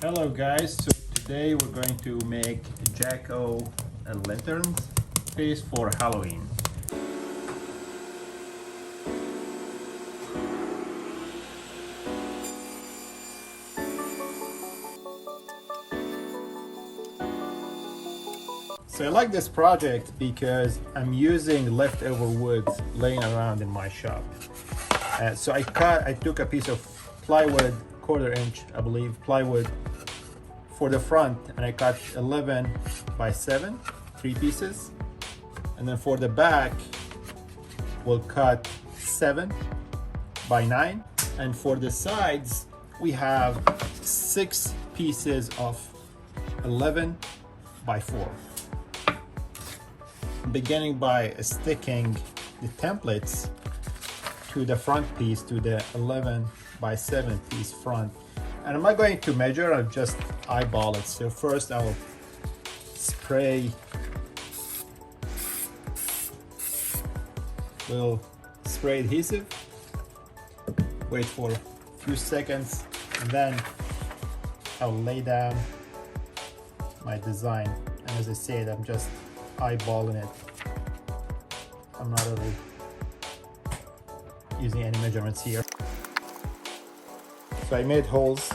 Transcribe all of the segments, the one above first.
Hello guys, so today we're going to make Jack-O lanterns piece for Halloween. So I like this project because I'm using leftover wood laying around in my shop. So I took a piece of plywood, 1/4 inch, I believe, plywood for the front, and I cut 11 by 7, 3 pieces. And then for the back, we'll cut 7 by 9. And for the sides, we have 6 pieces of 11 by 4. Beginning by sticking the templates to the front piece, to the 11 by 7 piece front. And I'm not going to measure, I'll just eyeball it. So first I'll spray adhesive, wait for a few seconds, and then I'll lay down my design. And as I said, I'm just eyeballing it. I'm not really using any measurements here. So I made holes,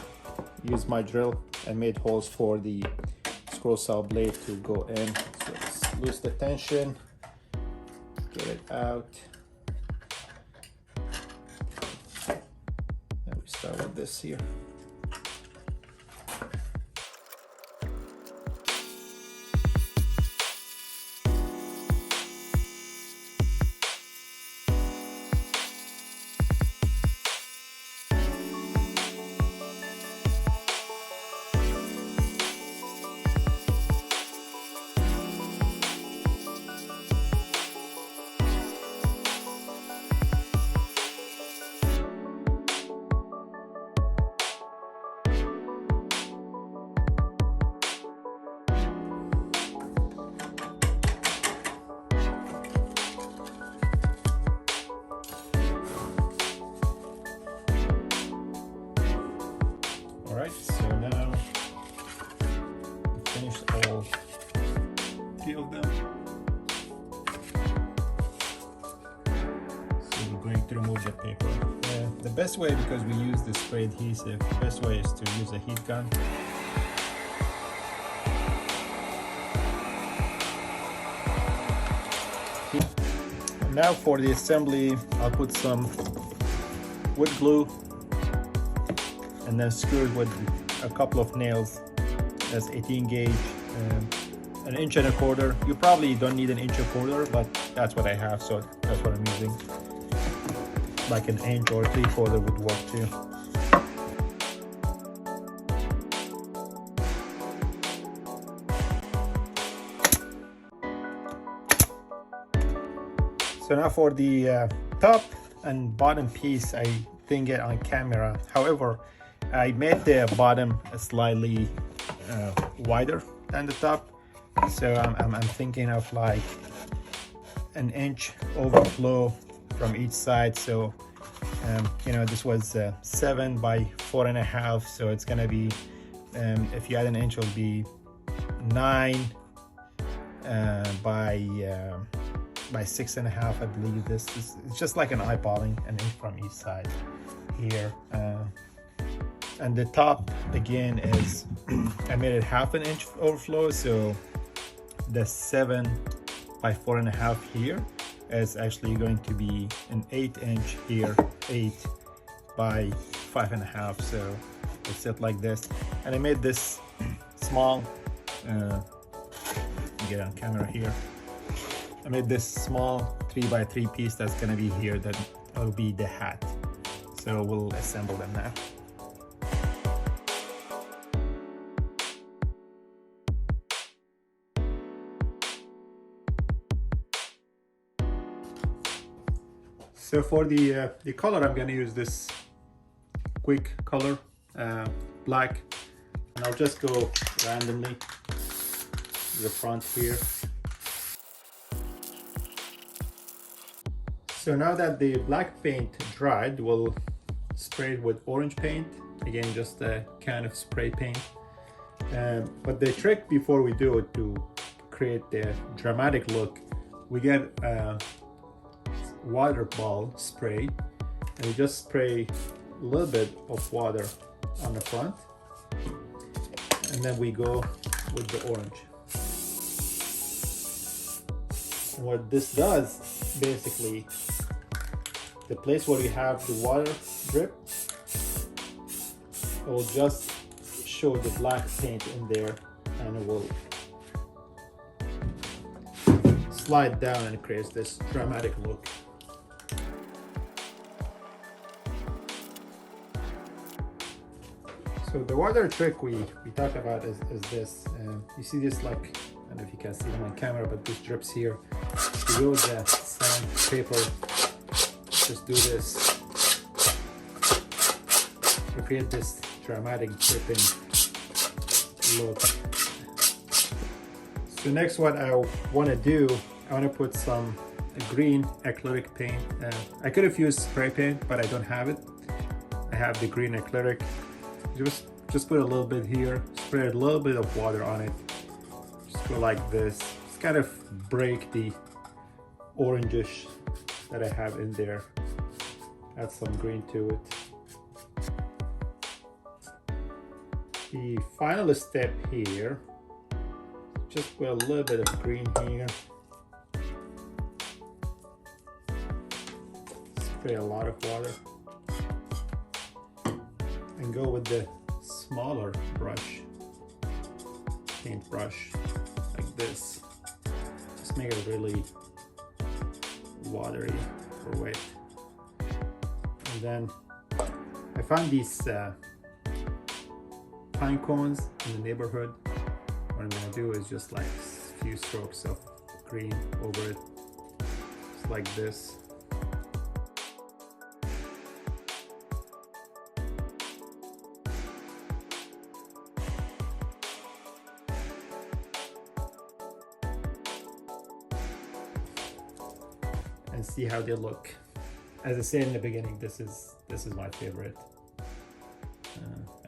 used my drill, and made holes for the scroll saw blade to go in. So let's lose the tension, get it out. And we start with this here. Alright, so now we finished all 3 of them. So we're going to remove the paper. The best way, because we use the spray adhesive, the best way is to use a heat gun. And now for the assembly, I'll put some wood glue and then screw it with a couple of nails. That's 18 gauge, 1 inch and a quarter. You probably don't need 1 inch and a quarter, but that's what I have, so that's what I'm using. Like 1 inch or 3/4 would work too. So now for the top and bottom piece, I didn't get on camera. However, I made the bottom slightly wider than the top. So I'm thinking of like 1 inch overflow from each side. So you know, this was 7 by 4.5, so it's gonna be if you add 1 inch, it'll be 9 by 6.5, I believe. This is, it's just like an eyeballing, 1 inch from each side here. And the top again is I made it 1/2 inch overflow, so the 7 by 4.5 here is actually going to be an 8 inch here, 8 by 5.5. So it's set like this. And I made this small, get on camera here. I made this small 3 by 3 piece that's gonna be here, that will be the hat. So we'll assemble them now. So for the color, I'm gonna use this quick color, black, and I'll just go randomly to the front here. So now that the black paint dried, we'll spray it with orange paint Again, just a can of spray paint. But the trick before we do it to create the dramatic look, we get a water ball spray, and we just spray a little bit of water on the front, and then we go with the orange. And what this does, basically, the place where you have the water drip, it will just show the black paint in there, and it will slide down and creates this dramatic look. So the water trick we talk about is this. You see this, like, I don't know if you can see it on camera, but this drips here. You go with the sandpaper, just do this to create this dramatic dripping look. So next, what I want to do, I want to put some green acrylic paint. I could have used spray paint, but I don't have it. I have the green acrylic. Just put a little bit here, spray a little bit of water on it. Just go like this. Just kind of break the orangish that I have in there. Add some green to it. The final step here, just put a little bit of green here. Spray a lot of water. And go with the smaller brush, paint brush, like this. Just make it really watery or wet. And then I found these pine cones in the neighborhood. What I'm gonna do is just like a few strokes of green over it, just like this. And see how they look. As I said in the beginning, this is my favorite.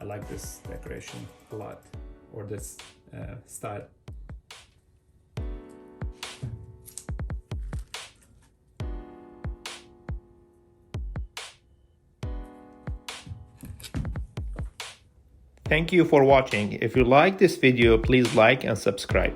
I like this decoration a lot, or this style. Thank you for watching. If you like this video, please like and subscribe.